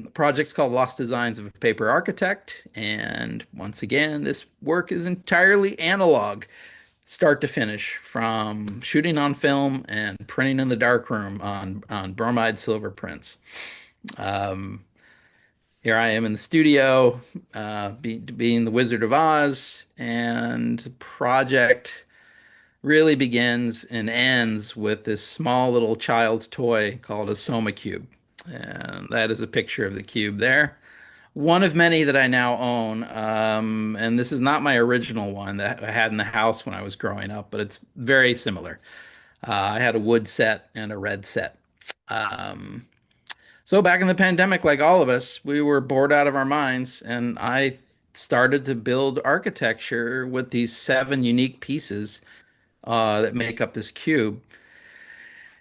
The project's called Lost Designs of a Paper Architect, and once again, this work is entirely analog, start to finish, from shooting on film and printing in the darkroom on bromide silver prints. Um, Here I am in the studio, being the Wizard of Oz, and the project really begins and ends with this small little child's toy called a SOMA cube. And that is a picture of the cube there. One of many that I now own. And this is not my original one that I had in the house when I was growing up, but it's very similar. I had a wood set and a red set. Um, so back in the pandemic, like all of us, we were bored out of our minds, and I started to build architecture with these seven unique pieces that make up this cube.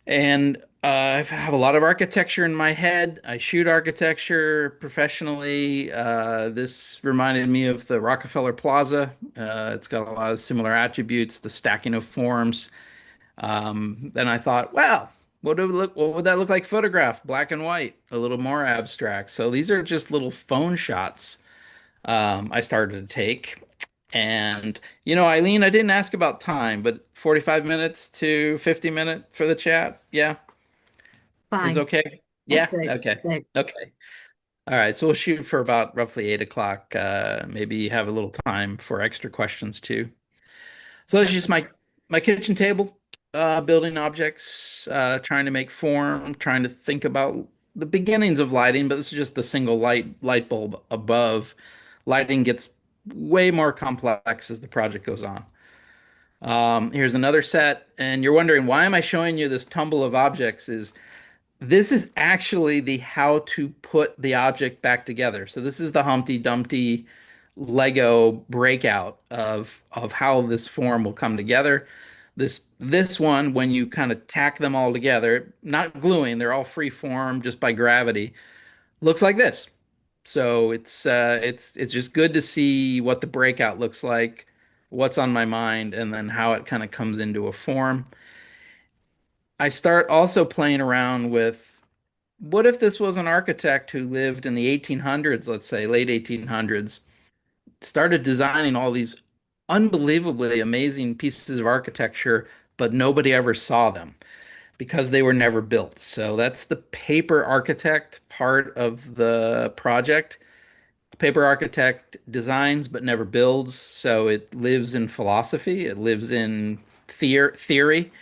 And I have a lot of architecture in my head. I shoot architecture professionally. This reminded me of the Rockefeller Plaza. It's got a lot of similar attributes, the stacking of forms. Then I thought, well, what would that look like photographed, black and white, a little more abstract. So these are just little phone shots I started to take. And, Eileen, I didn't ask about time, but 45 minutes to 50 minute for the chat. Yeah, is Fine. okay. That's Yeah, good. okay. That's good. Okay. All right. So we'll shoot for about roughly 8 o'clock. Maybe have a little time for extra questions too. So it's just my kitchen table, building objects, trying to make form, trying to think about the beginnings of lighting, but this is just the single light bulb above. Lighting gets way more complex as the project goes on. Here's another set, and you're wondering why am I showing you this tumble of objects? This is actually the how to put the object back together. So this is the Humpty Dumpty Lego breakout of how this form will come together. This one, when you kind of tack them all together, not gluing, they're all free form just by gravity, looks like this. So it's just good to see what the breakout looks like, what's on my mind, and then how it kind of comes into a form. I start also playing around with what if this was an architect who lived in the 1800s, let's say, late 1800s, started designing all these unbelievably amazing pieces of architecture, but nobody ever saw them because they were never built. So that's the paper architect part of the project. A paper architect designs but never builds, so it lives in philosophy, it lives in theory.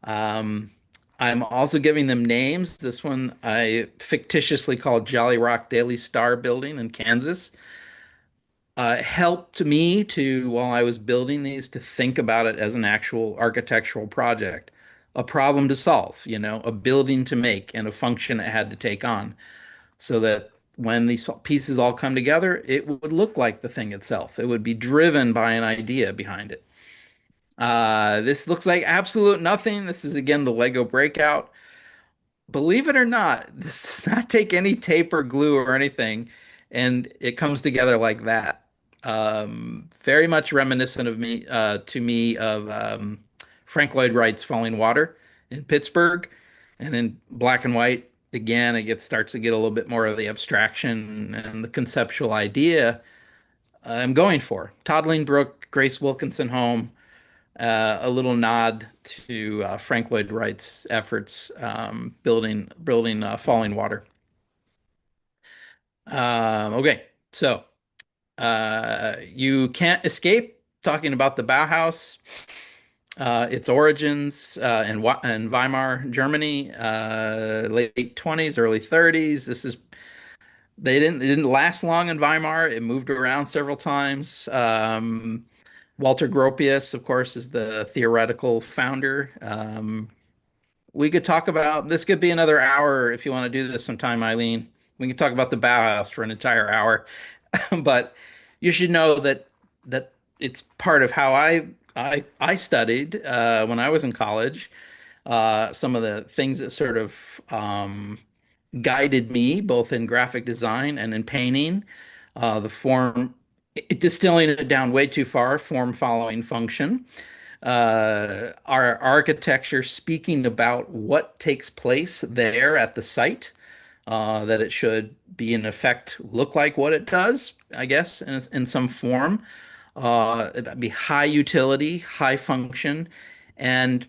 Um, I'm also giving them names. This one I fictitiously called Jolly Rock Daily Star Building in Kansas. Helped me to, while I was building these, to think about it as an actual architectural project, a problem to solve, a building to make and a function it had to take on, so that when these pieces all come together, it would look like the thing itself. It would be driven by an idea behind it. This looks like absolute nothing. This is again the Lego breakout. Believe it or not, this does not take any tape or glue or anything, and it comes together like that. Very much reminiscent to me of Frank Lloyd Wright's Falling Water in Pittsburgh, and in black and white. Again, starts to get a little bit more of the abstraction and the conceptual idea I'm going for. Toddling Brook, Grace Wilkinson Home, a little nod to Frank Lloyd Wright's efforts building Falling Water. Okay, so you can't escape talking about the Bauhaus, its origins in Weimar, Germany, late 20s, early 30s. It didn't last long in Weimar. It moved around several times. Walter Gropius, of course, is the theoretical founder. We could talk about this could be another hour if you want to do this sometime, Eileen. We can talk about the Bauhaus for an entire hour, but you should know that it's part of how I studied when I was in college. Some of the things that sort of guided me both in graphic design and in painting. The form, distilling it down way too far, form following function. Our architecture speaking about what takes place there at the site. that it should be in effect look like what it does, I guess, in some form. It'd be high utility, high function, and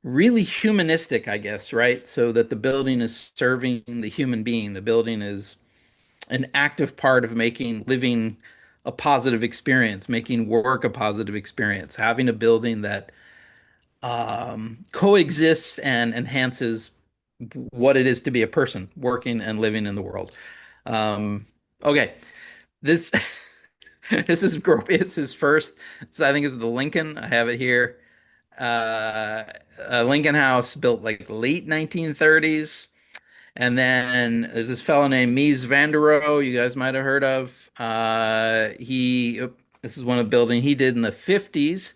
really humanistic, I guess, right? So that the building is serving the human being. The building is an active part of making living a positive experience, making work a positive experience, having a building that coexists and enhances what it is to be a person working and living in the world. Um, okay, this this is Gropius's first. So I think it's the Lincoln. I have it here. A Lincoln House built like late 1930s. And then there's this fellow named Mies van der Rohe, you guys might have heard of. This is one of the building he did in the 50s.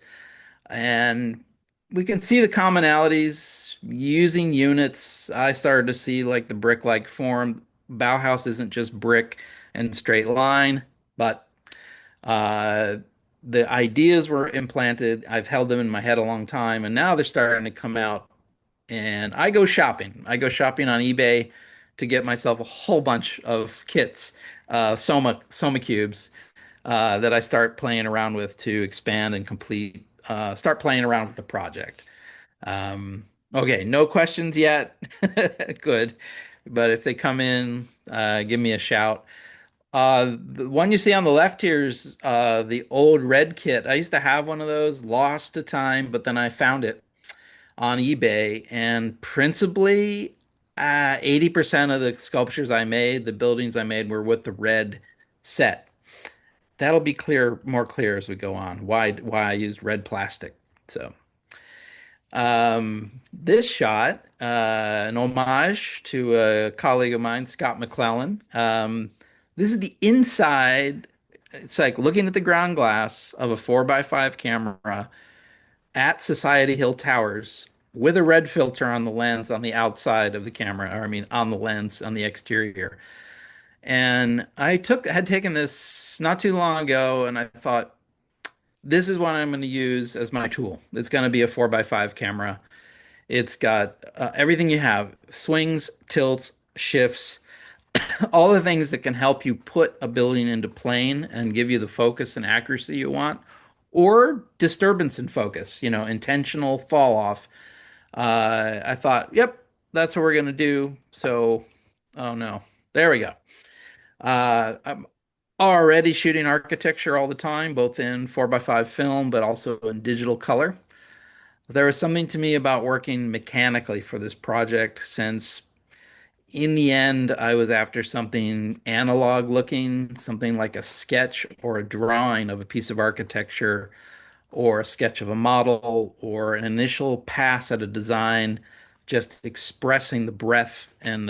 And we can see the commonalities using units. I started to see like the brick-like form. Bauhaus isn't just brick and straight line, but uh, the ideas were implanted. I've held them in my head a long time, and now they're starting to come out. And I go shopping. I go shopping on eBay to get myself a whole bunch of kits, Soma cubes, that I start playing around with to expand and complete. Start playing around with the project. Okay, no questions yet. Good, but if they come in, give me a shout. The one you see on the left here is the old red kit. I used to have one of those, lost to time, but then I found it on eBay, and principally, 80% of the sculptures I made, the buildings I made, were with the red set. That'll be clear, more clear as we go on. Why I used red plastic. So, this shot, an homage to a colleague of mine, Scott McClellan. This is the inside. It's like looking at the ground glass of a 4x5 camera at Society Hill Towers with a red filter on the lens on the outside of the camera, or I mean on the lens on the exterior. And had taken this not too long ago, and I thought this is what I'm going to use as my tool. It's going to be a 4x5 camera. It's got everything you have: swings, tilts, shifts, all the things that can help you put a building into plane and give you the focus and accuracy you want, or disturbance in focus, intentional fall off. I thought, yep, that's what we're gonna do. So, oh no, there we go. I'm already shooting architecture all the time, both in 4x5 film, but also in digital color. There was something to me about working mechanically for this project, since in the end, I was after something analog looking, something like a sketch or a drawing of a piece of architecture, or a sketch of a model, or an initial pass at a design, just expressing the breadth and,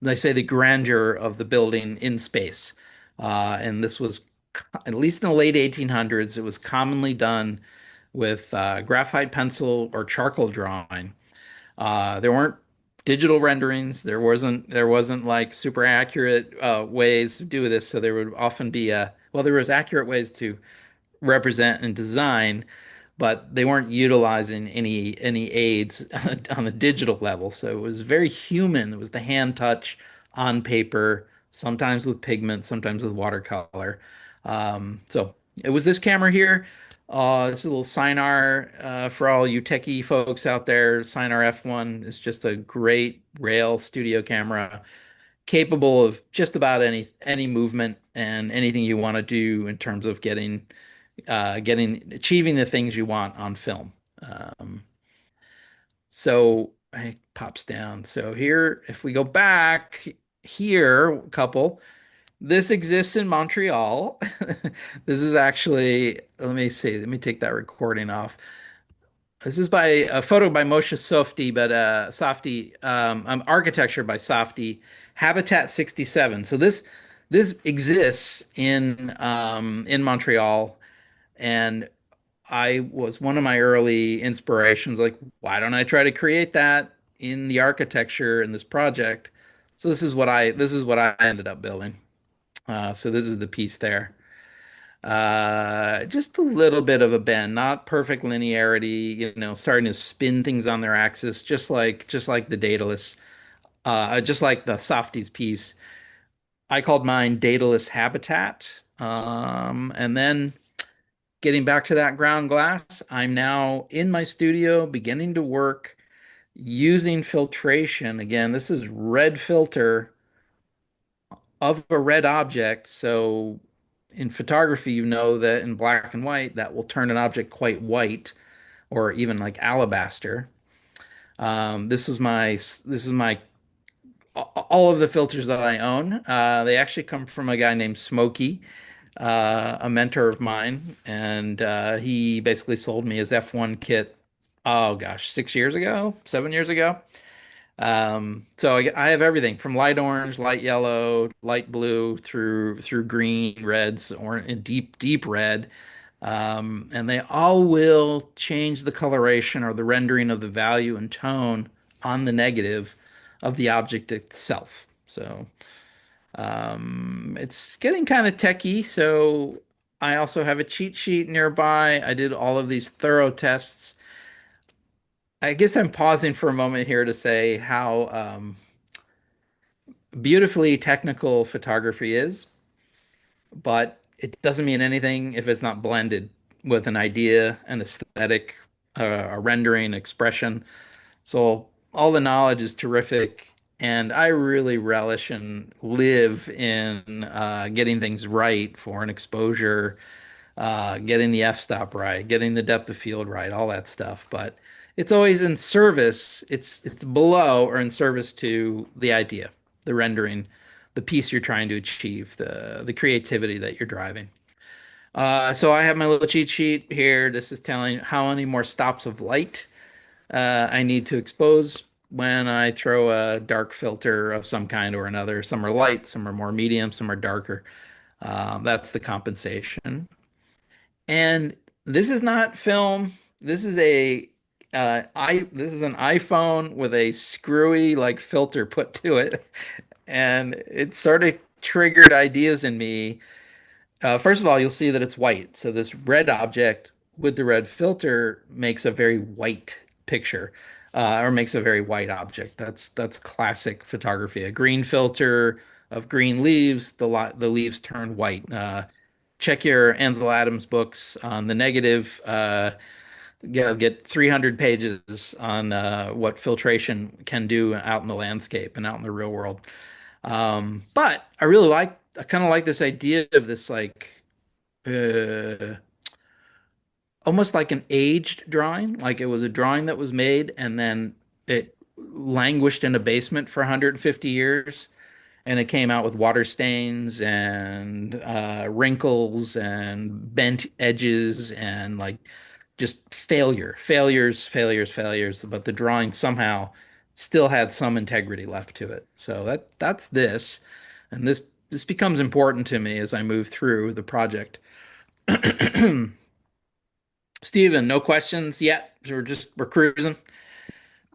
they say, the grandeur of the building in space. And this was, at least in the late 1800s, it was commonly done with graphite pencil or charcoal drawing. There weren't digital renderings. There wasn't like super accurate ways to do this. So there would often be there was accurate ways to represent and design, but they weren't utilizing any aids on a digital level. So it was very human. It was the hand touch on paper, sometimes with pigment, sometimes with watercolor. So it was this camera here. This is a little Sinar for all you techie folks out there. Sinar F1 is just a great rail studio camera, capable of just about any movement and anything you want to do in terms of achieving the things you want on film. So it pops down. So here, if we go back here, a couple, this exists in Montreal. This is actually, let me see, let me take that recording off. This is by a photo by Moshe Softy, but Softy, architecture by Softy, Habitat 67. So this exists in Montreal, and I was one of my early inspirations. Like, why don't I try to create that in the architecture in this project? So this is what I ended up building. So this is the piece there. Just a little bit of a bend, not perfect linearity, starting to spin things on their axis, just like the Daedalus. just like the softies piece. I called mine Daedalus Habitat. And then getting back to that ground glass, I'm now in my studio beginning to work using filtration. Again, this is red filter of a red object. So in photography, you know that in black and white, that will turn an object quite white or even like alabaster. This is my all of the filters that I own. They actually come from a guy named Smokey, a mentor of mine, and he basically sold me his F1 kit. Oh gosh, 6 years ago, 7 years ago. So I have everything from light orange, light yellow, light blue through green, reds, or deep deep red. And they all will change the coloration or the rendering of the value and tone on the negative of the object itself. So it's getting kind of techy. So I also have a cheat sheet nearby. I did all of these thorough tests. I guess I'm pausing for a moment here to say how beautifully technical photography is, but it doesn't mean anything if it's not blended with an idea, an aesthetic, a rendering, expression. So all the knowledge is terrific, and I really relish and live in getting things right for an exposure, getting the f-stop right, getting the depth of field right, all that stuff. But it's always in service. It's below or in service to the idea, the rendering, the piece you're trying to achieve, the creativity that you're driving. So I have my little cheat sheet here. This is telling how many more stops of light I need to expose when I throw a dark filter of some kind or another. Some are light, some are more medium, some are darker. That's the compensation. And this is not film. This is this is an iPhone with a screwy like filter put to it, and it sort of triggered ideas in me. First of all, you'll see that it's white. So this red object with the red filter makes a very white picture, or makes a very white object. That's classic photography. A green filter of green leaves, the leaves turn white. Check your Ansel Adams books on the negative. Get 300 pages on what filtration can do out in the landscape and out in the real world. But I kind of like this idea of this like uh, almost like an aged drawing, like it was a drawing that was made and then it languished in a basement for 150 years and it came out with water stains and wrinkles and bent edges and like just failures. But the drawing somehow still had some integrity left to it. So that's this, and this becomes important to me as I move through the project. Steven, no questions yet. We're cruising.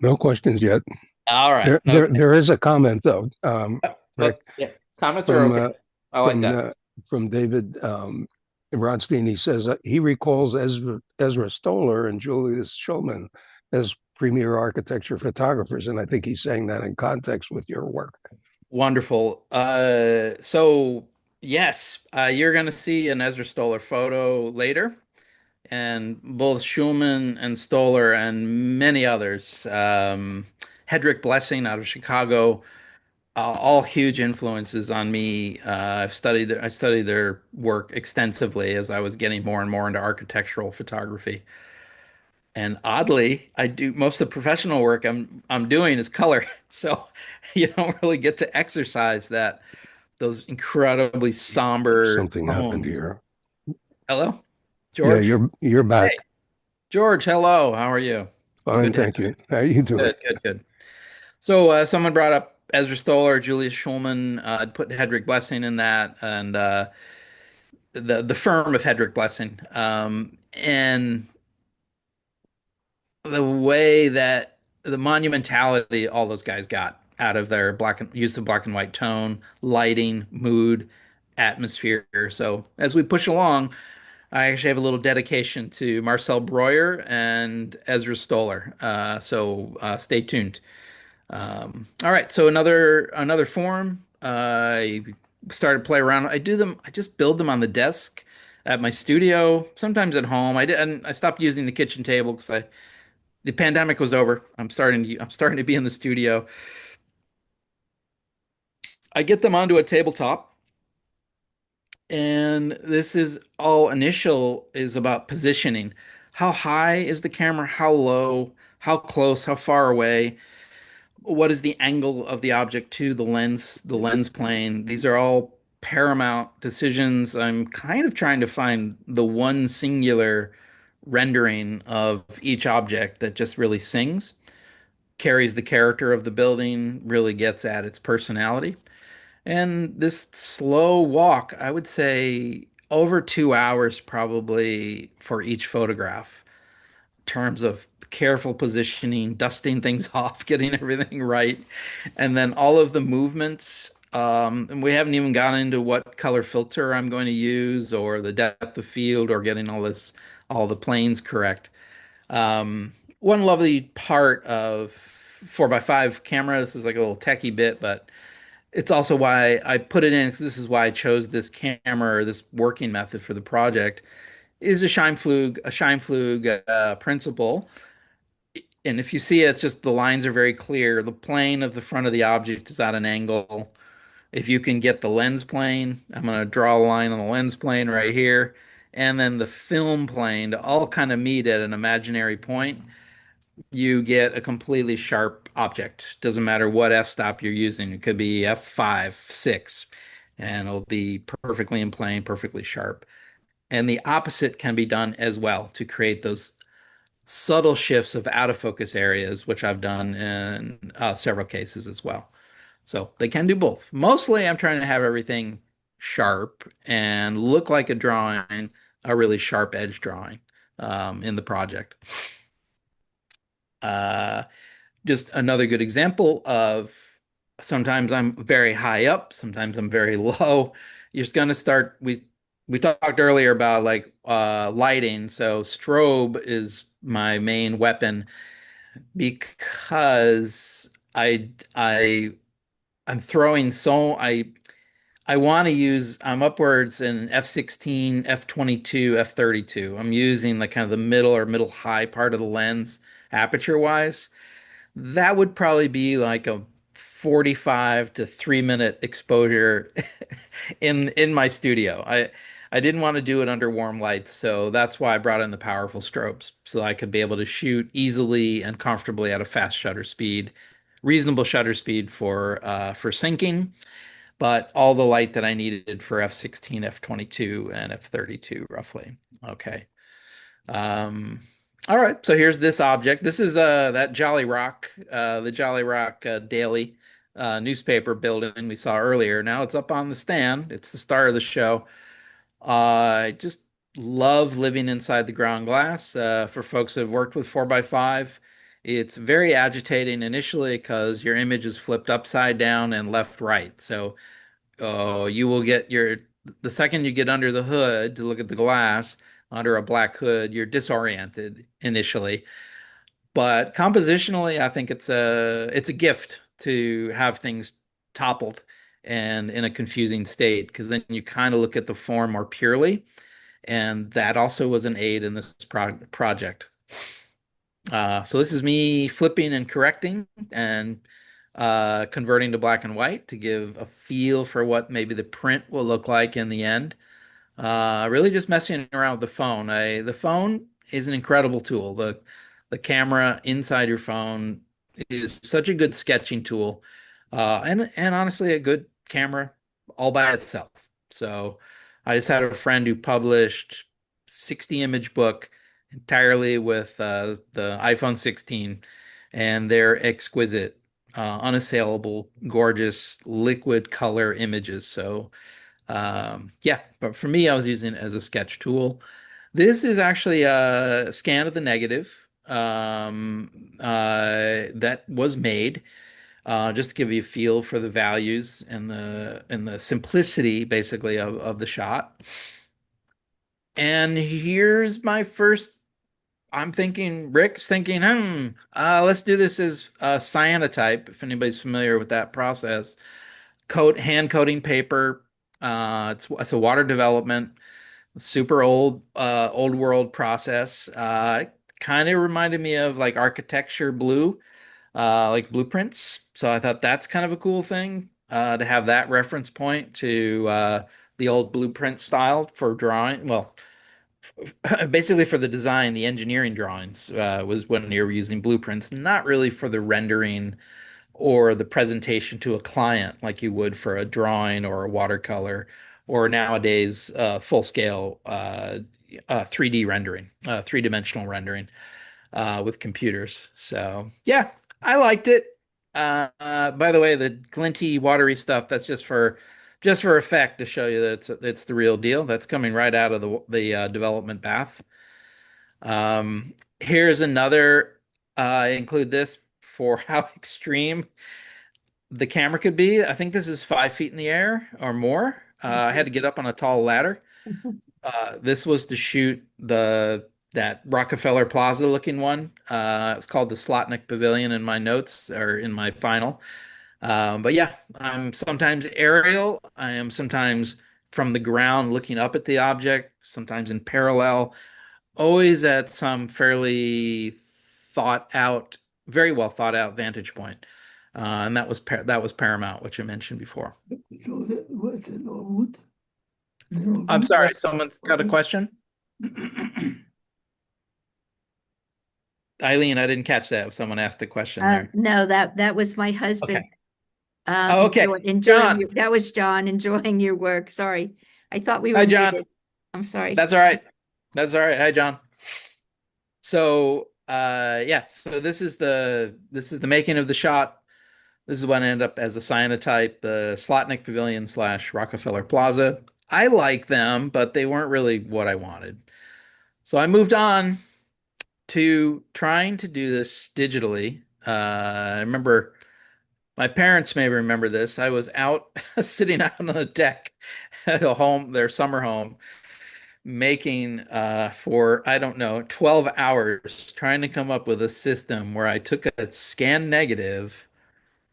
No questions yet. All right. There, Okay. there, there is a comment though, Oh, Rick, yeah. Comments are from okay. I like from that. uh, from David Bronstein. He says he recalls Ezra Stoller and Julius Shulman as premier architecture photographers, and I think he's saying that in context with your work. Wonderful. So yes, you're going to see an Ezra Stoller photo later, and both Schulman and Stoller and many others, Hedrick Blessing out of Chicago, all huge influences on me. I studied their work extensively as I was getting more and more into architectural photography. And oddly, I do most of the professional work I'm doing is color. So you don't really get to exercise those incredibly somber Something happened tones. here. Hello, Yeah, George. you're back. Hey, George. Hello. How are you? Fine, Good to have thank you. How you doing? good. So someone brought up Ezra Stoller, Julius Schulman. I'd put Hedrick Blessing in that, and the firm of Hedrick Blessing. And the way that the monumentality all those guys got out of their use of black and white tone, lighting, mood, atmosphere. So as we push along, I actually have a little dedication to Marcel Breuer and Ezra Stoller. So stay tuned. All right, so another form. I started to play around. I do them. I just build them on the desk at my studio, sometimes at home. I did, and I stopped using the kitchen table because I the pandemic was over. I'm starting to be in the studio. I get them onto a tabletop, and this is all initial is about positioning. How high is the camera? How low? How close? How far away? What is the angle of the object to the lens plane? These are all paramount decisions. I'm kind of trying to find the one singular rendering of each object that just really sings, carries the character of the building, really gets at its personality. And this slow walk, I would say over 2 hours probably for each photograph terms of careful positioning, dusting things off, getting everything right, and then all of the movements. And we haven't even gotten into what color filter I'm going to use or the depth of field or getting all the planes correct. One lovely part of 4x5 camera, this is like a little techie bit, but it's also why I put it in because this is why I chose this camera or this working method for the project is a Scheimpflug principle. And if you see it, it's just the lines are very clear. The plane of the front of the object is at an angle. If you can get the lens plane, I'm going to draw a line on the lens plane right here, and then the film plane to all kind of meet at an imaginary point, you get a completely sharp object. Doesn't matter what f-stop you're using. It could be f5, 6, and it'll be perfectly in plane, perfectly sharp. And the opposite can be done as well to create those subtle shifts of out of focus areas, which I've done in several cases as well. So they can do both. Mostly, I'm trying to have everything sharp and look like a drawing, a really sharp edge drawing in the project. Uh, just another good example of sometimes I'm very high up, sometimes I'm very low. You're just gonna start. We talked earlier about like lighting, so strobe is my main weapon because I'm throwing so I want to use I'm upwards in f16, f22, f32. I'm using like kind of the middle or middle high part of the lens aperture wise. That would probably be like a 45 to 3 minute exposure in my studio. I didn't want to do it under warm lights, so that's why I brought in the powerful strobes so I could be able to shoot easily and comfortably at a fast shutter speed, reasonable shutter speed for syncing, but all the light that I needed for f16, f22, and f32 roughly. Okay. Um, all right, so here's this object. This is that Jolly Rock, the Jolly Rock Daily newspaper building we saw earlier. Now it's up on the stand. It's the star of the show. I just love living inside the ground glass. For folks that have worked with 4x5, it's very agitating initially because your image is flipped upside down and left right. So you will get the second you get under the hood to look at the glass under a black hood, you're disoriented initially. But compositionally, I think it's a gift to have things toppled and in a confusing state because then you kind of look at the form more purely, and that also was an aid in this project. So this is me flipping and correcting and converting to black and white to give a feel for what maybe the print will look like in the end. Really just messing around with the phone. The phone is an incredible tool. The camera inside your phone is such a good sketching tool, and honestly a good camera all by itself. So I just had a friend who published 60 image book entirely with the iPhone 16, and they're exquisite, unassailable, gorgeous liquid color images. So yeah, but for me, I was using it as a sketch tool. This is actually a scan of the negative that was made just to give you a feel for the values and the simplicity, basically, of the shot. And here's my first. I'm thinking, Rick's thinking, let's do this as a cyanotype, if anybody's familiar with that process. Hand coating paper. It's a water development, super old world process. Kind of reminded me of like architecture blue, like blueprints. So I thought that's kind of a cool thing, to have that reference point to the old blueprint style for drawing. Well, basically for the design, the engineering drawings was when you're using blueprints, not really for the rendering or the presentation to a client like you would for a drawing or a watercolor or nowadays full scale 3D rendering, three-dimensional rendering with computers. So yeah, I liked it. By the way, the glinty, watery stuff, that's just for effect to show you that it's the real deal. That's coming right out of the development bath. Here's another. I include this for how extreme the camera could be. I think this is 5 feet in the air or more. I had to get up on a tall ladder. This was to shoot the that Rockefeller Plaza looking one. It's called the Slotnick Pavilion in my notes or in my final. But yeah, I'm sometimes aerial. I am sometimes from the ground looking up at the object, sometimes in parallel, always at some fairly thought out, very well thought out vantage point. And that was Paramount, which I mentioned before. So what's it, Norwood? I'm Norwood? sorry, someone's got a question? Eileen, I didn't catch that if someone asked a question there. No, that was my husband. Okay. Oh, okay. Enjoying John. your, that was John enjoying your work. Sorry. I thought we were Hi, John. muted. I'm sorry. That's all right. That's all right. Hi, John. So, yeah, so this is the making of the shot. This is what ended up as a cyanotype, the Slotnick Pavilion slash Rockefeller Plaza. I like them, but they weren't really what I wanted. So I moved on to trying to do this digitally. I remember my parents may remember this. I was out sitting out on the deck at their summer home, making for, I don't know, 12 hours trying to come up with a system where I took a scan negative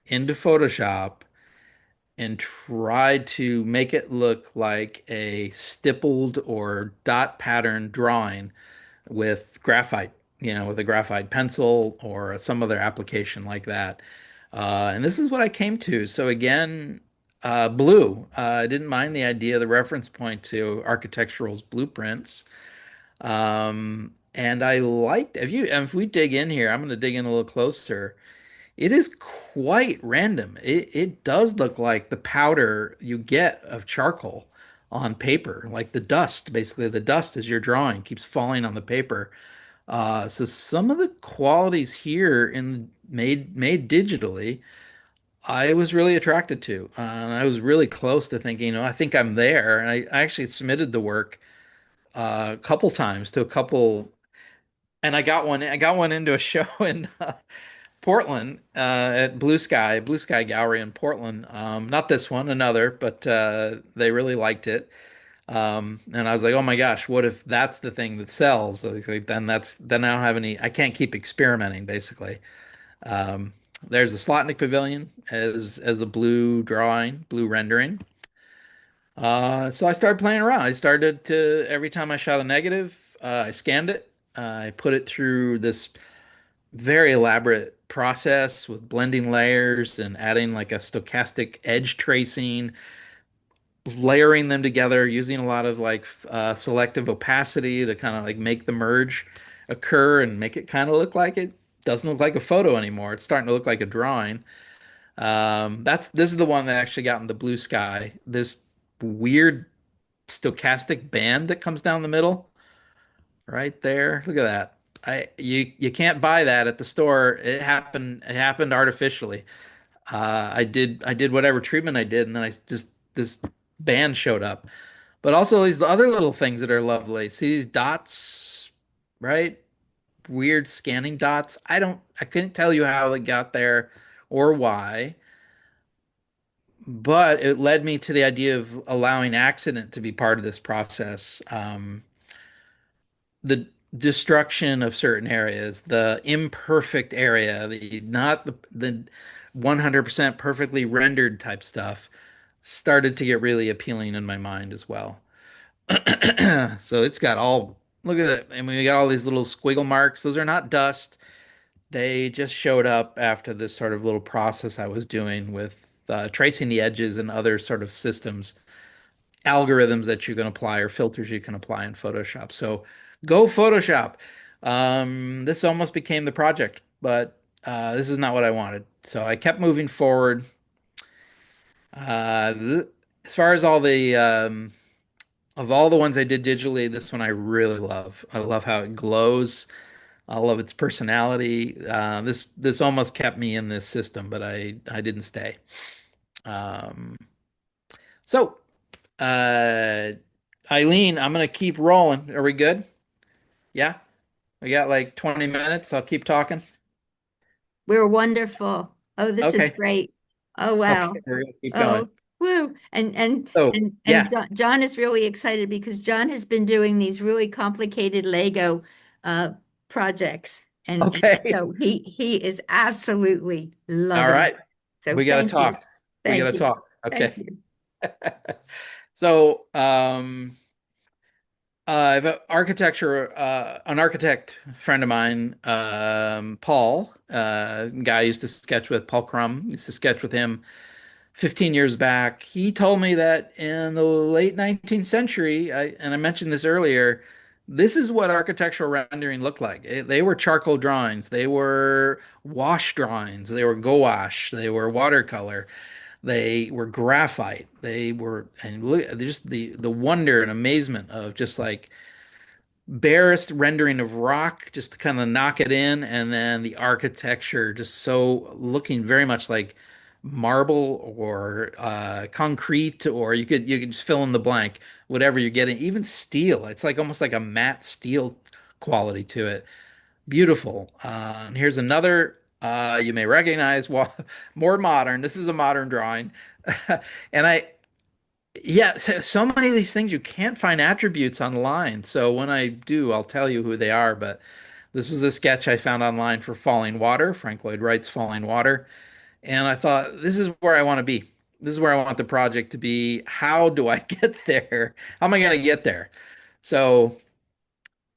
into Photoshop and tried to make it look like a stippled or dot pattern drawing with graphite, with a graphite pencil or some other application like that. And this is what I came to. So again, blue. I didn't mind the idea, the reference point to architectural blueprints. And I liked, if we dig in here, I'm going to dig in a little closer. It is quite random. It does look like the powder you get of charcoal on paper, like the dust, basically the dust as you're drawing keeps falling on the paper. So some of the qualities here in made digitally, I was really attracted to. And I was really close to thinking, I think I'm there. And I actually submitted the work a couple times to a couple, and I got one into a show in Portland at Blue Sky Gallery in Portland. Not this one, another, but they really liked it. And I was like, oh my gosh, what if that's the thing that sells? Like, then I don't have any. I can't keep experimenting, basically. Um, there's the Slotnick Pavilion as a blue drawing, blue rendering. So I started playing around. I started to every time I shot a negative, I scanned it. I put it through this very elaborate process with blending layers and adding like a stochastic edge tracing, layering them together, using a lot of like selective opacity to kind of like make the merge occur and make it kind of look like it doesn't look like a photo anymore. It's starting to look like a drawing. This is the one that actually got in the blue sky. This weird stochastic band that comes down the middle right there. Look at that. You can't buy that at the store. It happened artificially. I did whatever treatment I did, and then I just this band showed up. But also these other little things that are lovely. See these dots, right? Weird scanning dots. I couldn't tell you how they got there or why, but it led me to the idea of allowing accident to be part of this process. The destruction of certain areas, the imperfect area, the not the 100% perfectly rendered type stuff started to get really appealing in my mind as well. So it's got all, look at it. I mean, we got all these little squiggle marks. Those are not dust. They just showed up after this sort of little process I was doing with tracing the edges and other sort of systems, algorithms that you can apply or filters you can apply in Photoshop. So go Photoshop. This almost became the project, but this is not what I wanted. So I kept moving forward. Th as far as all the of all the ones I did digitally, this one I really love. I love how it glows. I love its personality. This almost kept me in this system, but I didn't stay. Um, so Eileen, I'm gonna keep rolling. Are we good? Yeah, we got like 20 minutes. I'll keep talking. We're wonderful. Oh, this is Okay. great. Oh, Okay, wow. we're gonna keep going. Oh, woo. So And yeah. John is really excited because John has been doing these really complicated Lego uh projects. And Okay. so he is absolutely All loving right. it. So We gotta thank you. talk. We Thank gotta you. talk. Thank Okay. you. So, I have an architect friend of mine, Paul, guy I used to sketch with, Paul Crum, used to sketch with him 15 years back. He told me that in the late 19th century, and I mentioned this earlier, this is what architectural rendering looked like. They were charcoal drawings, they were wash drawings, they were gouache, they were watercolor. They were graphite. They were, and look, just the wonder and amazement of just like barest rendering of rock, just to kind of knock it in, and then the architecture just so looking very much like marble or concrete, or you could just fill in the blank, whatever you're getting, even steel. It's like almost like a matte steel quality to it. Beautiful. And here's another you may recognize, well, more modern. This is a modern drawing. And yeah, so many of these things you can't find attributes online. So when I do, I'll tell you who they are. But this was a sketch I found online for Falling Water, Frank Lloyd Wright's Falling Water. And I thought, this is where I want to be. This is where I want the project to be. How do I get there? How am I going to get there? So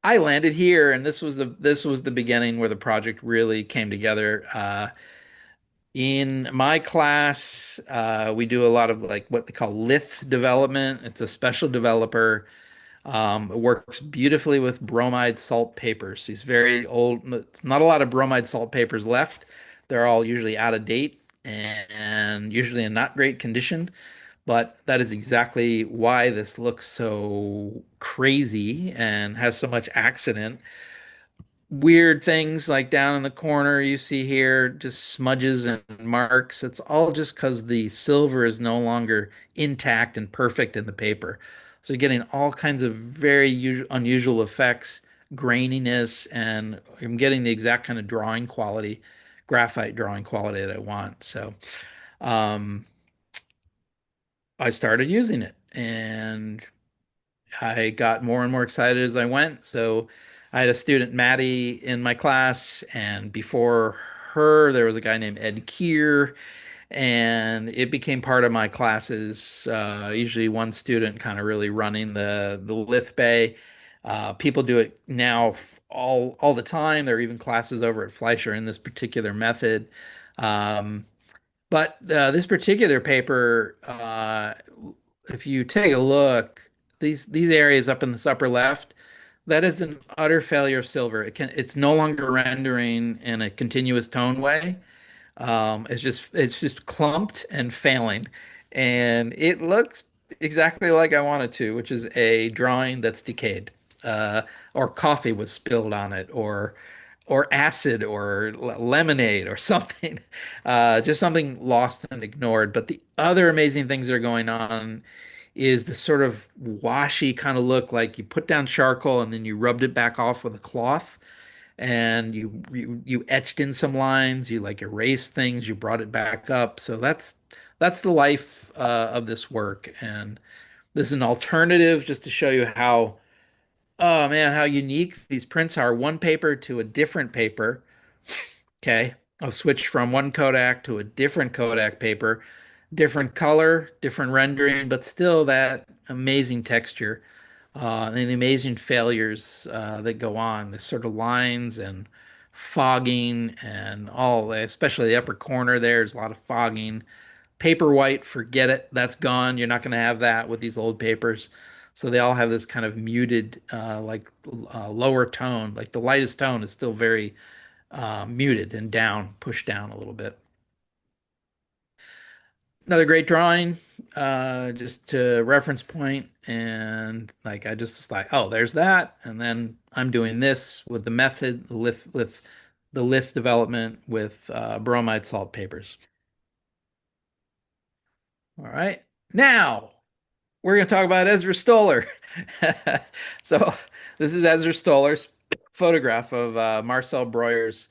I landed here, and this was the beginning where the project really came together. In my class, we do a lot of like what they call Lith development. It's a special developer. It works beautifully with bromide salt papers. These very old, not a lot of bromide salt papers left. They're all usually out of date and usually in not great condition. But that is exactly why this looks so crazy and has so much accident. Weird things like down in the corner you see here, just smudges and marks. It's all just because the silver is no longer intact and perfect in the paper. So you're getting all kinds of very unusual effects, graininess, and I'm getting the exact kind of drawing quality, graphite drawing quality that I want. So um, I started using it, and I got more and more excited as I went. So I had a student, Maddie, in my class, and before her, there was a guy named Ed Keir, and it became part of my classes. Usually, one student kind of really running the Lith Bay. People do it now all the time. There are even classes over at Fleischer in this particular method. Um, but this particular paper, if you take a look, these areas up in this upper left, that is an utter failure of silver. It's no longer rendering in a continuous tone way. It's just clumped and failing, and it looks exactly like I want it to, which is a drawing that's decayed, or coffee was spilled on it, or acid, or lemonade, or something, just something lost and ignored. But the other amazing things that are going on is the sort of washy kind of look, like you put down charcoal and then you rubbed it back off with a cloth and you etched in some lines, you like erased things, you brought it back up. So that's the life of this work, and this is an alternative just to show you how Oh man, how unique these prints are. One paper to a different paper. Okay. I'll switch from one Kodak to a different Kodak paper, different color, different rendering, but still that amazing texture, and the amazing failures that go on. The sort of lines and fogging and all, especially the upper corner there's a lot of fogging. Paper white, forget it. That's gone. You're not going to have that with these old papers. So they all have this kind of muted, lower tone. Like the lightest tone is still very muted and down, pushed down a little bit. Another great drawing, just to reference point, and like I just was like, oh, there's that, and then I'm doing this with the method, the Lith development with bromide salt papers. All right, now we're going to talk about Ezra Stoller. So this is Ezra Stoller's photograph of Marcel Breuer's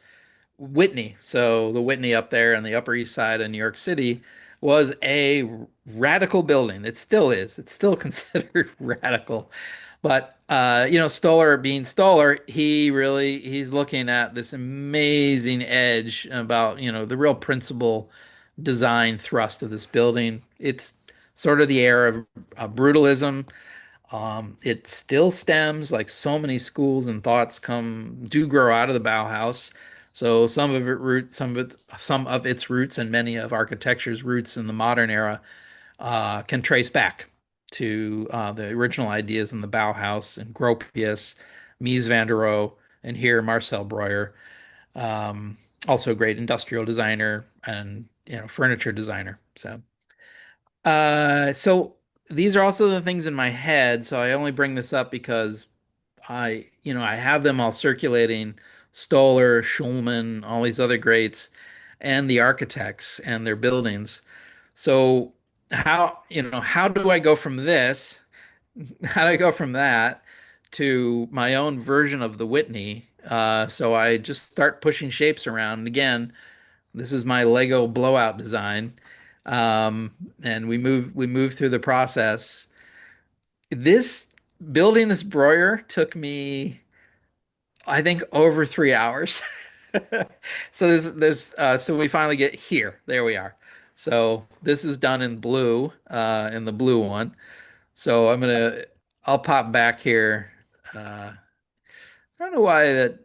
Whitney. So the Whitney up there on the Upper East Side of New York City was a radical building. It still is. It's still considered radical. But Stoller being Stoller, he's looking at this amazing edge about, the real principal design thrust of this building. It's sort of the era of brutalism. It still stems like so many schools and thoughts do grow out of the Bauhaus. So some of its roots and many of architecture's roots in the modern era can trace back to the original ideas in the Bauhaus and Gropius, Mies van der Rohe, and here Marcel Breuer, um, also a great industrial designer and furniture designer. So these are also the things in my head. So I only bring this up because I have them all circulating, Stoller, Schulman, all these other greats, and the architects and their buildings. So how do I go from this? How do I go from that to my own version of the Whitney? So I just start pushing shapes around. And again, this is my Lego blowout design. And we move through the process. This Building this Breuer took me, I think, over 3 hours. So we finally get here. There we are. So this is done in blue, in the blue one. So I'll pop back here. I don't know why that.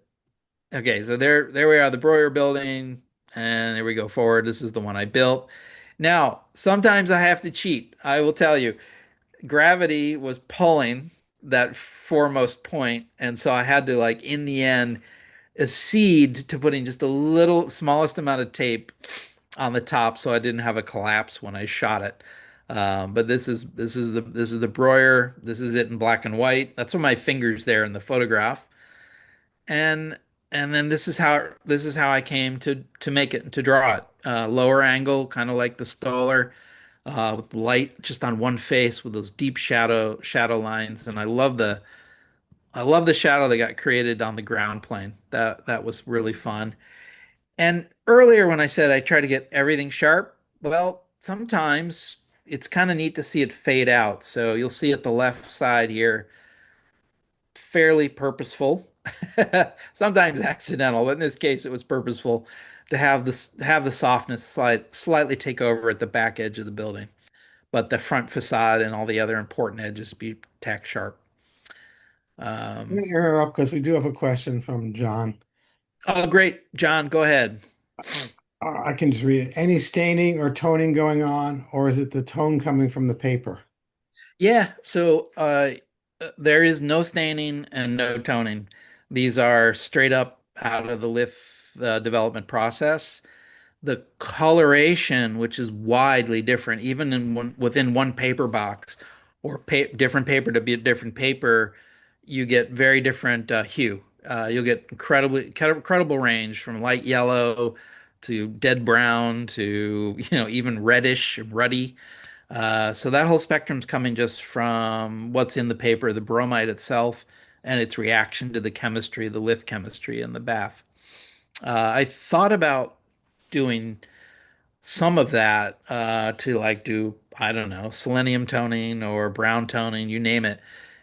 Okay, so there we are, the Breuer building, and there we go forward. This is the one I built. Now, sometimes I have to cheat. I will tell you, gravity was pulling that foremost point, and so I had to, like, in the end, accede to putting just a little smallest amount of tape on the top so I didn't have a collapse when I shot it. But this is the Breuer. This is it in black and white. That's what my fingers there in the photograph. And and then this is how I came to make it, to draw it. Lower angle, kind of like the Stoller, with light just on one face with those deep shadow lines. And I love the shadow that got created on the ground plane. That was really fun. And earlier when I said I try to get everything sharp, well, sometimes it's kind of neat to see it fade out. So you'll see at the left side here, fairly purposeful, sometimes accidental, but in this case it was purposeful to have the softness slightly take over at the back edge of the building, but the front facade and all the other important edges be tack sharp. I'm Um, gonna interrupt because we do have a question from John. oh, great, John, go ahead. I can just read it. Any staining or toning going on, or is it the tone coming from the paper? Yeah, so there is no staining and no toning. These are straight up out of the Lith development process. The coloration, which is widely different, even within one paper box or different paper to be a different paper, you get very different hue. You'll get incredible range from light yellow to dead brown to even reddish, ruddy. So that whole spectrum's coming just from what's in the paper, the bromide itself, and its reaction to the chemistry, the Lith chemistry in the bath. I thought about doing some of that to like do, I don't know, selenium toning or brown toning, you name it.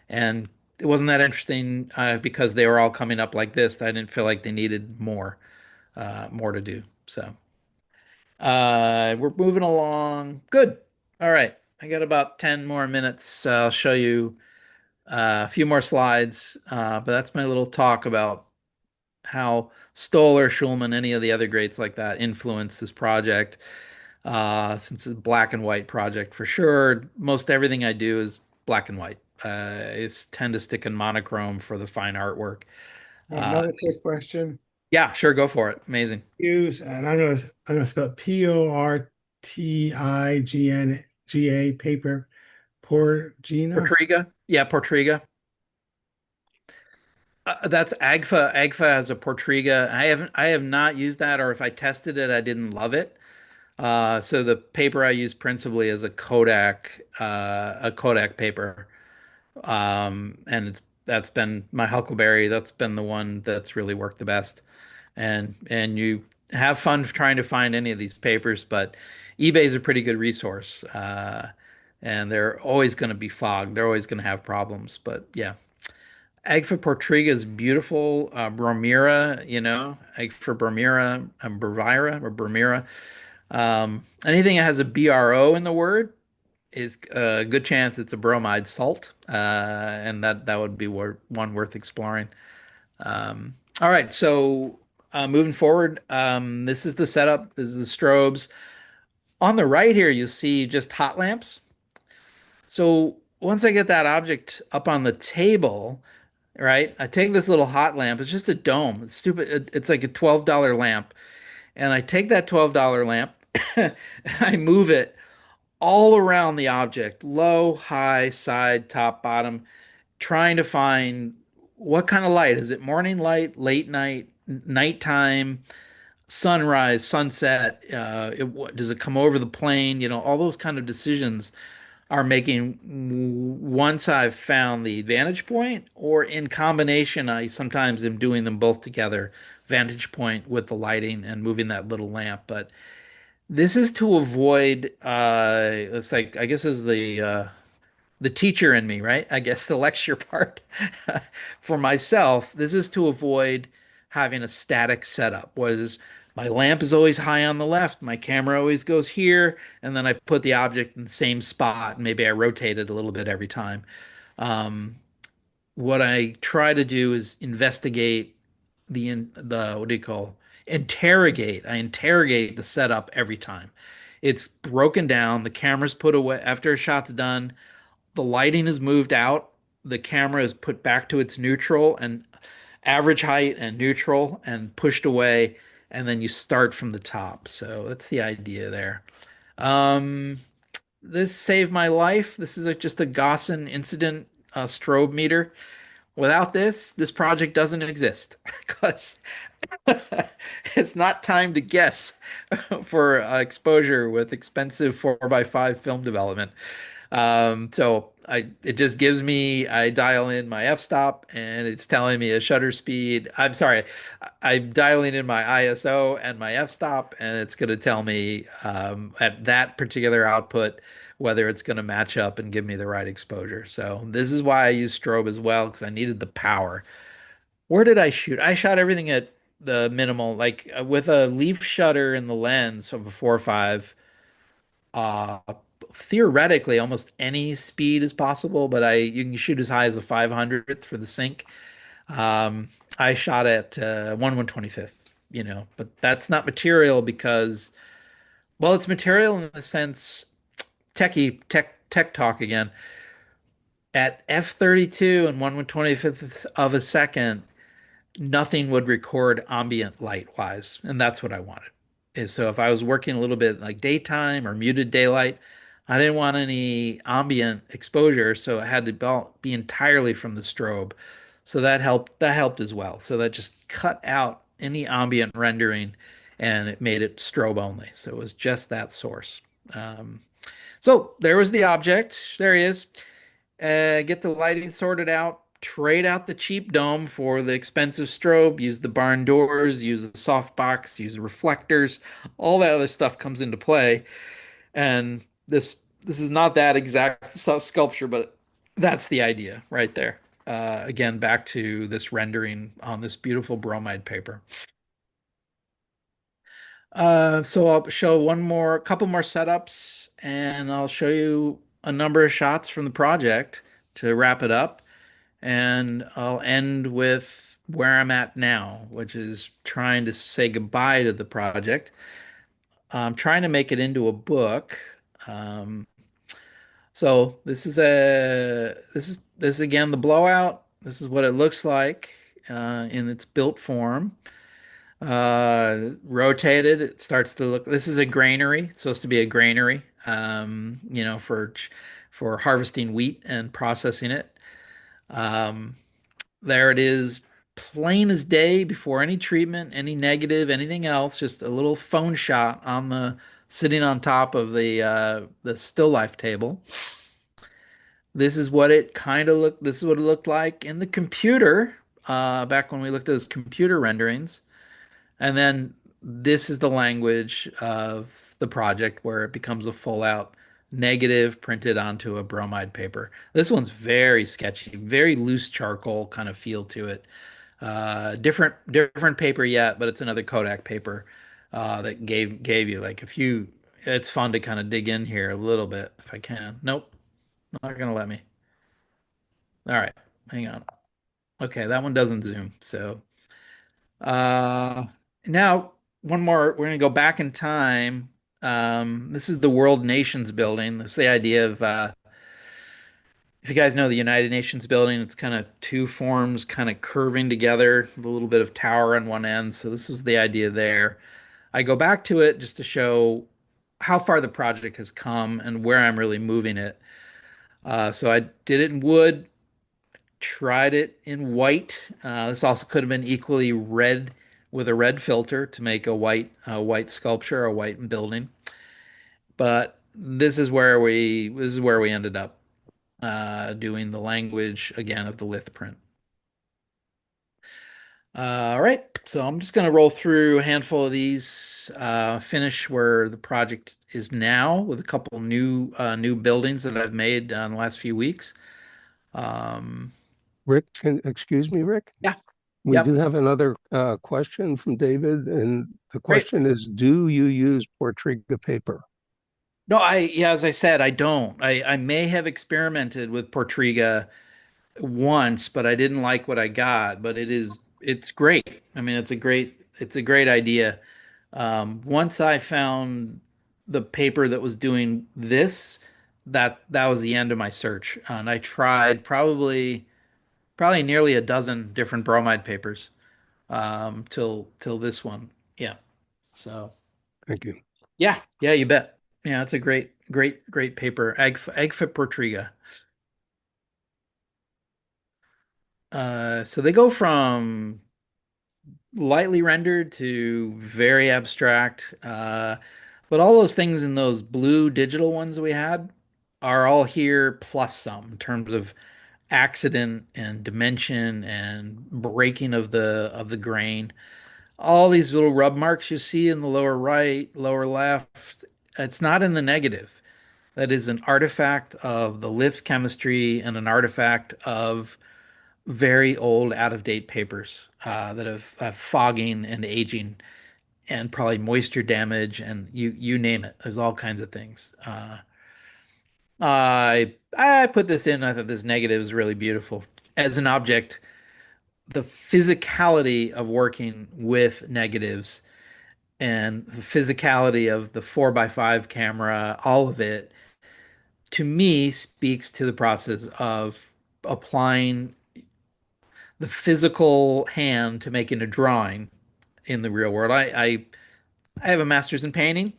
And it wasn't that interesting because they were all coming up like this. I didn't feel like they needed more to do. So we're moving along. Good. All right. I got about 10 more minutes. I'll show you a few more slides, but that's my little talk about how Stoller, Schulman, any of the other greats like that influenced this project. Since it's a black and white project for sure, most everything I do is black and white. I tend to stick in monochrome for the fine artwork. Uh, Another quick question. yeah, sure, go for it. Amazing. Use, and I'm gonna spell it Portigna paper. Porgina. Portriga. Yeah, Portriga. That's Agfa. Agfa has a Portriga. I have not used that, or if I tested it, I didn't love it. So the paper I use principally is a Kodak paper. And that's been my Huckleberry. That's been the one that's really worked the best. And you have fun trying to find any of these papers, but eBay is a pretty good resource. And they're always going to be fogged. They're always going to have problems. But yeah, Agfa Portriga is beautiful. Bromira, Agfa Bromira, Bravira or Bromira. Anything that has a BRO in the word is a good chance it's a bromide salt, and that would be one worth exploring. All right, so moving forward, this is the setup. This is the strobes. On the right here, you see just hot lamps. So once I get that object up on the table, right, I take this little hot lamp. It's just a dome. It's stupid. It's like a $12 lamp, and I take that $12 lamp, I move it all around the object, low, high, side, top, bottom, trying to find what kind of light. Is it morning light, late night, nighttime, sunrise, sunset? Does it come over the plane? All those kind of decisions are making once I've found the vantage point, or in combination, I sometimes am doing them both together, vantage point with the lighting and moving that little lamp. But this is to avoid it's like I guess is the teacher in me, right? I guess the lecture part for myself, this is to avoid having a static setup. Was my lamp is always high on the left, my camera always goes here, and then I put the object in the same spot, and maybe I rotate it a little bit every time. Um, what I try to do is investigate the what do you call interrogate. I interrogate the setup every time. It's broken down, the camera's put away after a shot's done, the lighting is moved out, the camera is put back to its neutral and average height and neutral and pushed away, and then you start from the top. So that's the idea there. Um, this saved my life. This is just a Gaussian incident strobe meter. Without this project doesn't exist because it's not time to guess for exposure with expensive 4x5 film development. So it just gives me, I dial in my f-stop and it's telling me a shutter speed. I'm sorry, I'm dialing in my ISO and my f-stop, and it's going to tell me at that particular output whether it's going to match up and give me the right exposure. So this is why I use strobe as well, because I needed the power. Where did I shoot? I shot everything at the minimal, like with a leaf shutter in the lens of a 4.5. Uh, Theoretically, almost any speed is possible, but I you can shoot as high as a 500th for the sync. I shot at 1/125th, but that's not material because, well, it's material in the sense tech talk again. At f32 and 1/125th of a second, nothing would record ambient light wise, and that's what I wanted. So if I was working a little bit like daytime or muted daylight, I didn't want any ambient exposure, so I had to be entirely from the strobe. So that helped. That helped as well. So that just cut out any ambient rendering, and it made it strobe only. So it was just that source. So there was the object. There he is. Get the lighting sorted out, trade out the cheap dome for the expensive strobe, use the barn doors, use the softbox, use reflectors, all that other stuff comes into play. And this is not that exact sculpture, but that's the idea right there. again back to this rendering on this beautiful bromide paper. So I'll show couple more setups, and I'll show you a number of shots from the project to wrap it up. And I'll end with where I'm at now, which is trying to say goodbye to the project. I'm trying to make it into a book. Um, so this is again the blowout. This is what it looks like in its built form. Rotated, it starts to look. This is a granary. It's supposed to be a granary. For harvesting wheat and processing it. Um, there it is, plain as day, before any treatment, any negative, anything else. Just a little phone shot on the sitting on top of the still life table. This is what it kind of looked. This is what it looked like in the computer back when we looked at those computer renderings. And then this is the language of the project where it becomes a full out negative printed onto a bromide paper. This one's very sketchy, very loose charcoal kind of feel to it. Different paper yet, but it's another Kodak paper that gave you like a few. It's fun to kind of dig in here a little bit if I can. Nope, not gonna let me. All right, hang on. Okay, that one doesn't zoom. So uh, now one more. We're gonna go back in time. This is the World Nations building. It's the idea of if you guys know the United Nations building, it's kind of two forms kind of curving together, a little bit of tower on one end. So this was the idea there. I go back to it just to show how far the project has come and where I'm really moving it. So I did it in wood, tried it in white. This also could have been equally red with a red filter to make a white sculpture, a white building. But this is where we ended up doing the language again of the Lith print. All right, so I'm just going to roll through a handful of these, finish where the project is now with a couple new buildings that I've made in the last few weeks. Um, Rick, excuse me, Rick. yeah, We do yep, have another question from David, and the great. question is, do you use Portriga paper? No, yeah, as I said, I don't. I may have experimented with Portriga once, but I didn't like what I got. But it's great. I mean, it's a great idea. Once I found the paper that was doing this, that was the end of my search. And I tried probably nearly a dozen different bromide papers till this one. Yeah. So Thank you. yeah, you bet. Yeah, it's a great paper. Agfa Portriga. So they go from lightly rendered to very abstract. But all those things in those blue digital ones that we had are all here plus some in terms of accident and dimension and breaking of the grain. All these little rub marks you see in the lower right, lower left, it's not in the negative. That is an artifact of the Lith chemistry and an artifact of very old, out of date papers that have fogging and aging and probably moisture damage and you name it. There's all kinds of things. I put this in. I thought this negative is really beautiful as an object. The physicality of working with negatives and the physicality of the 4x5 camera, all of it, to me speaks to the process of applying the physical hand to making a drawing in the real world. I have a master's in painting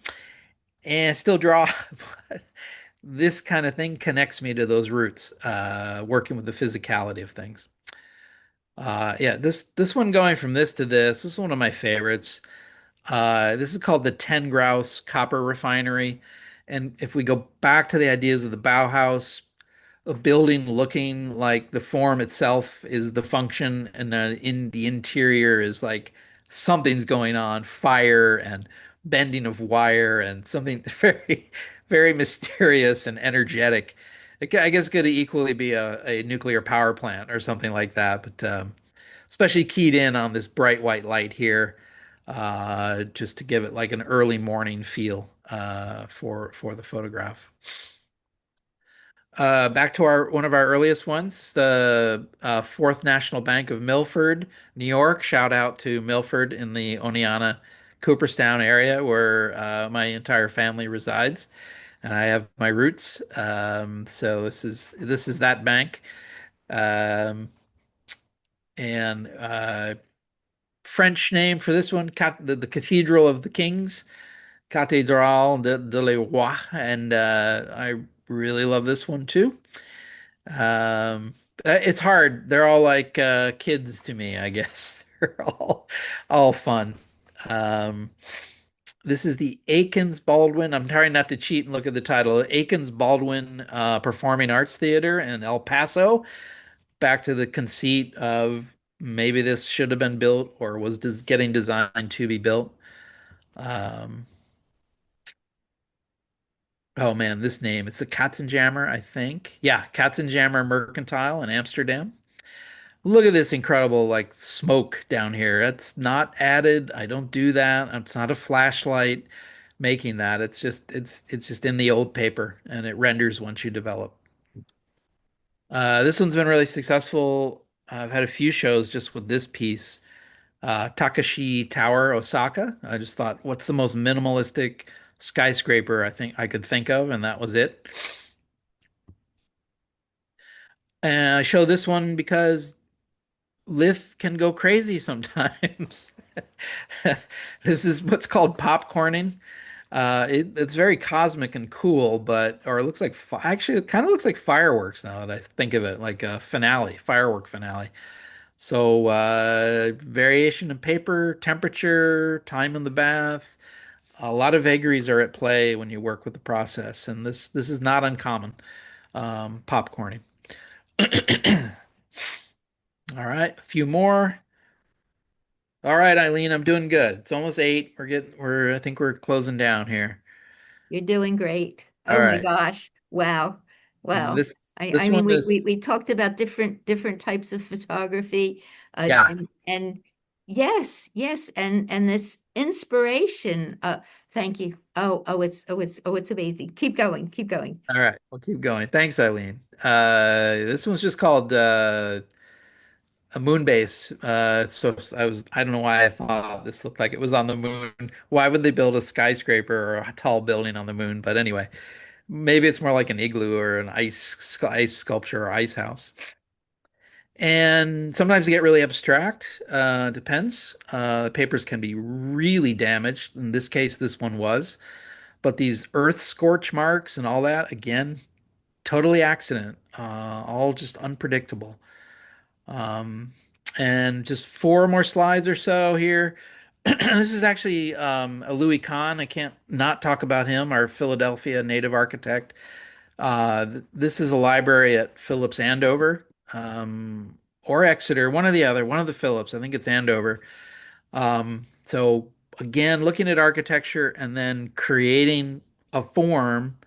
and I still draw, but this kind of thing connects me to those roots, working with the physicality of things. Yeah, this one going from this is one of my favorites. This is called the 10 Grouse Copper Refinery. And if we go back to the ideas of the Bauhaus, a building looking like the form itself is the function, and in the interior is like something's going on, fire and bending of wire and something very, very mysterious and energetic. I guess it could equally be a nuclear power plant or something like that, but especially keyed in on this bright white light here, just to give it like an early morning feel for the photograph. Back to our one of our earliest ones, the Fourth National Bank of Milford, New York. Shout out to Milford in the Oneonta, Cooperstown area where my entire family resides, and I have my roots. So this is that bank, um, and French name for this one, the Cathedral of the Kings, Cathédrale de les Rois, and I really love this one too. Um, it's hard. They're all like kids to me, I guess. They're all fun. Um, this is the Akins Baldwin. I'm trying not to cheat and look at the title. Akins Baldwin Performing Arts Theater in El Paso. Back to the conceit of maybe this should have been built or was just getting designed to be built. Um, oh man, this name. It's a Katzenjammer, I think. Yeah, Katzenjammer Mercantile in Amsterdam. Look at this incredible like smoke down here. That's not added. I don't do that. It's not a flashlight making that. It's just in the old paper and it renders once you develop. This one's been really successful. I've had a few shows just with this piece. Takashi Tower, Osaka. I just thought, what's the most minimalistic skyscraper I think I could think of, and that was it. And I show this one because Lith can go crazy sometimes. This is what's called popcorning. It's very cosmic and cool, but or it looks like actually it kind of looks like fireworks now that I think of it, like a finale, firework finale. So variation in paper, temperature, time in the bath, a lot of vagaries are at play when you work with the process, and this is not uncommon. Popcorning. All right, a few more. All right, Eileen, I'm doing good. It's almost 8. I think we're closing down here. You're doing great. All Oh my right. gosh. Wow. And Wow. this I this mean one is we talked about different types of photography yeah. and yes, yes, and this inspiration. Thank you. It's amazing. Keep going. Keep going. All right, we'll keep going. Thanks, Eileen. This one's just called a moon base. So I don't know why I thought this looked like it was on the moon. Why would they build a skyscraper or a tall building on the moon? But anyway, maybe it's more like an igloo or an ice sculpture or ice house. And sometimes they get really abstract. Depends. The papers can be really damaged. In this case, this one was. But these earth scorch marks and all that, again, totally accident. All just unpredictable. Um, and just 4 more slides or so here. This is actually a Louis Kahn. I can't not talk about him, our Philadelphia native architect. This is a library at Phillips Andover, or Exeter, one or the other, one of the Phillips. I think it's Andover. So again, looking at architecture and then creating a form.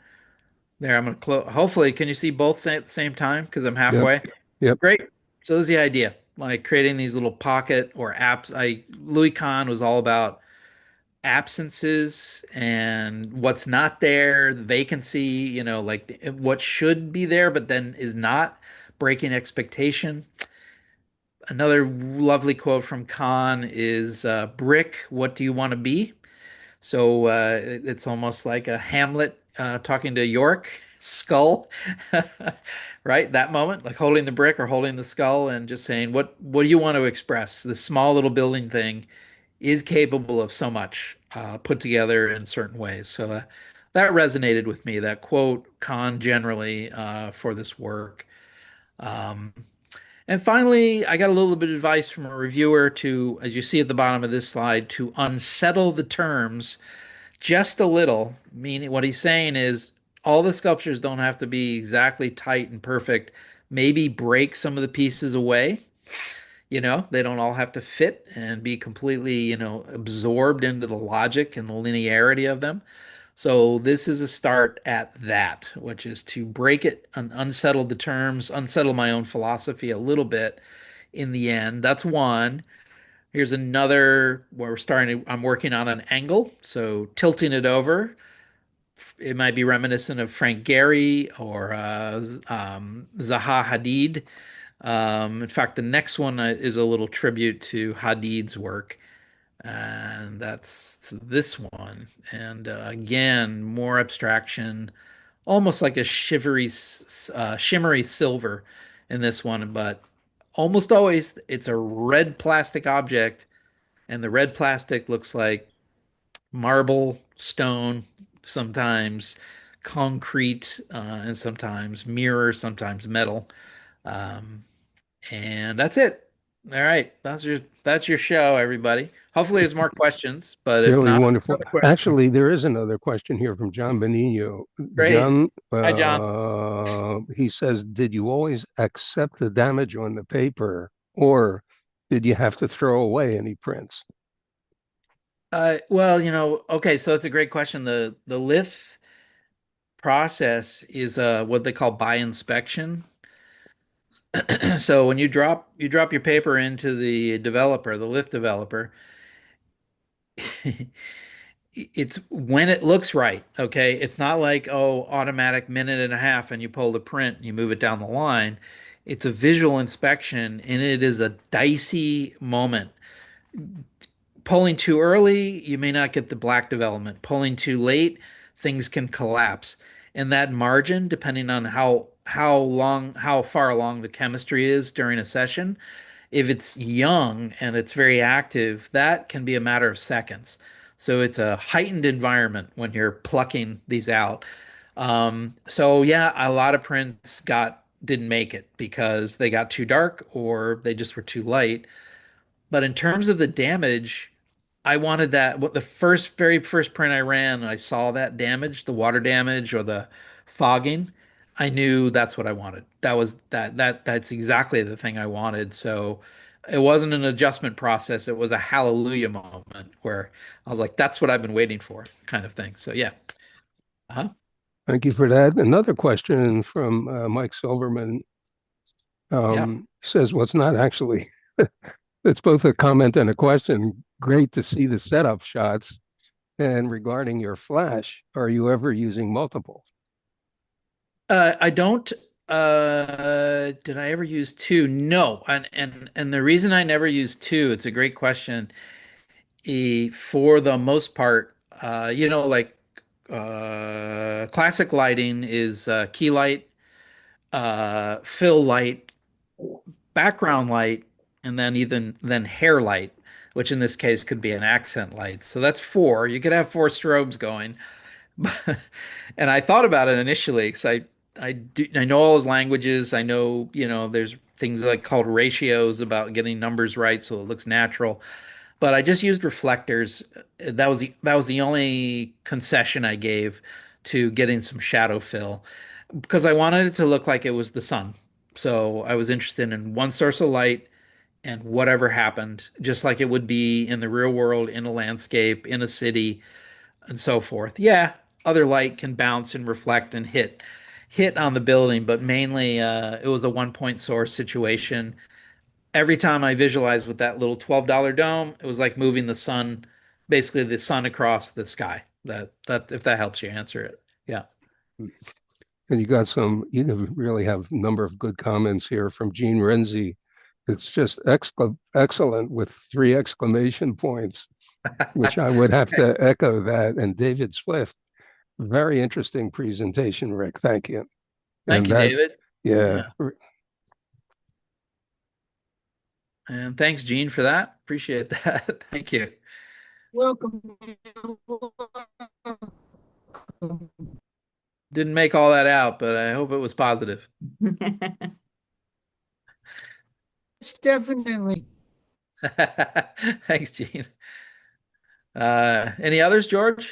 There, I'm going to close. Hopefully, can you see both at the same time? Because I'm Yep. halfway. Yep. Great. So this is the idea, like creating these little pocket or apps. Louis Kahn was all about absences and what's not there, the vacancy, like what should be there, but then is not, breaking expectation. Another lovely quote from Kahn is brick, what do you want to be? So it's almost like a Hamlet talking to York, skull, right? That moment, like holding the brick or holding the skull and just saying, what do you want to express? This small little building thing is capable of so much put together in certain ways. So that resonated with me, that quote, Kahn generally for this work. Um, and finally, I got a little bit of advice from a reviewer to, as you see at the bottom of this slide, to unsettle the terms just a little. Meaning, what he's saying is all the sculptures don't have to be exactly tight and perfect. Maybe break some of the pieces away. They don't all have to fit and be completely, absorbed into the logic and the linearity of them. So this is a start at that, which is to break it and unsettle the terms, unsettle my own philosophy a little bit in the end. That's one. Here's another where I'm working on an angle. So tilting it over. It might be reminiscent of Frank Gehry or Zaha Hadid. In fact, the next one is a little tribute to Hadid's work, and that's this one. And again, more abstraction, almost like a shimmery silver in this one, but almost always it's a red plastic object, and the red plastic looks like marble, stone, sometimes concrete, and sometimes mirror, sometimes metal. Um, and that's it. All right, that's your show, everybody. Hopefully, there's more questions, but if Really not, wonderful. another question. Actually, there is another question here from John Benigno. Great. John, Hi, John. he says, did you always accept the damage on the paper, or did you have to throw away any prints? Well, okay, so that's a great question. The Lith process is what they call by inspection. So when you drop your paper into the developer, the Lith developer, it's when it looks right, okay? It's not like, oh, automatic minute and a half and you pull the print and you move it down the line. It's a visual inspection and it is a dicey moment. Pulling too early, you may not get the black development. Pulling too late, things can collapse. And that margin, depending on how far along the chemistry is during a session, if it's young and it's very active, that can be a matter of seconds. So it's a heightened environment when you're plucking these out. So yeah, a lot of prints didn't make it because they got too dark or they just were too light. But in terms of the damage, I wanted that. What the very first print I ran, I saw that damage, the water damage or the fogging. I knew that's what I wanted. That's exactly the thing I wanted. So it wasn't an adjustment process. It was a hallelujah moment where I was like, that's what I've been waiting for, kind of thing. So yeah. Uh-huh. Thank you for that. Another question from Mike Silverman Yeah. says, well, it's not actually, it's both a comment and a question. Great to see the setup shots. And regarding your flash, are you ever using multiple? I don't. Did I ever use two? No. And the reason I never use two, it's a great question. For the most part, like classic lighting is key light, fill light, background light, and then hair light, which in this case could be an accent light. So that's four. You could have four strobes going. And I thought about it initially because I know all his languages. I know, there's things like called ratios about getting numbers right so it looks natural. But I just used reflectors. That was the only concession I gave to getting some shadow fill because I wanted it to look like it was the sun. So I was interested in one source of light and whatever happened, just like it would be in the real world, in a landscape, in a city, and so forth. Yeah, other light can bounce and reflect and hit on the building, but mainly it was a one point source situation. Every time I visualized with that little $12 dome, it was like moving the sun, basically the sun across the sky. That if that helps you answer it. Yeah. And you really have a number of good comments here from Gene Renzi. It's just excellent with three exclamation points, which I would have to echo that. And David Swift, very interesting presentation, Rick. Thank you. Thank And you, that, David. yeah, Yeah. And thanks, Gene, for that. Appreciate that. Thank you. Welcome. Didn't make all that out, but I hope it was positive. It's definitely. Thanks, Gene. Any others, George?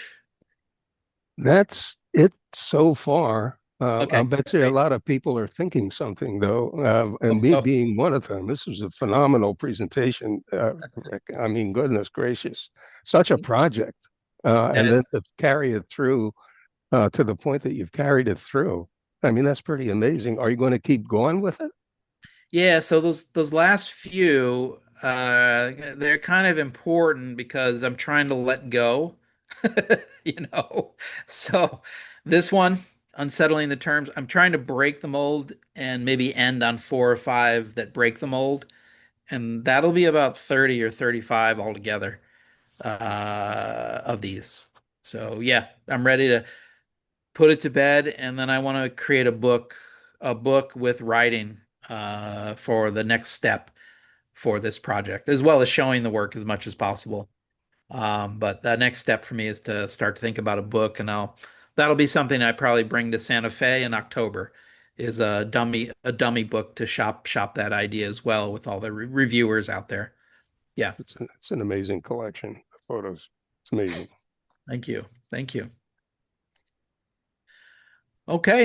that's it so far. I Okay, bet you a great. lot of people are thinking something, though, and Hope me so. being one of them. This was a phenomenal presentation, Rick. I mean, goodness gracious, such a project. And Yeah. then to carry it through to the point that you've carried it through. I mean, that's pretty amazing. Are you going to keep going with it? Yeah, so those last few, they're kind of important because I'm trying to let go, you know. So this one, unsettling the terms, I'm trying to break the mold and maybe end on 4 or 5 that break the mold, and that'll be about 30 or 35 altogether of these. So yeah, I'm ready to put it to bed, and then I want to create a book with writing for the next step for this project, as well as showing the work as much as possible. But the next step for me is to start to think about a book, and that'll be something I probably bring to Santa Fe in October, is a dummy book to shop that idea as well with all the reviewers out there. Yeah, It's an amazing collection of photos. It's amazing. thank you. Okay.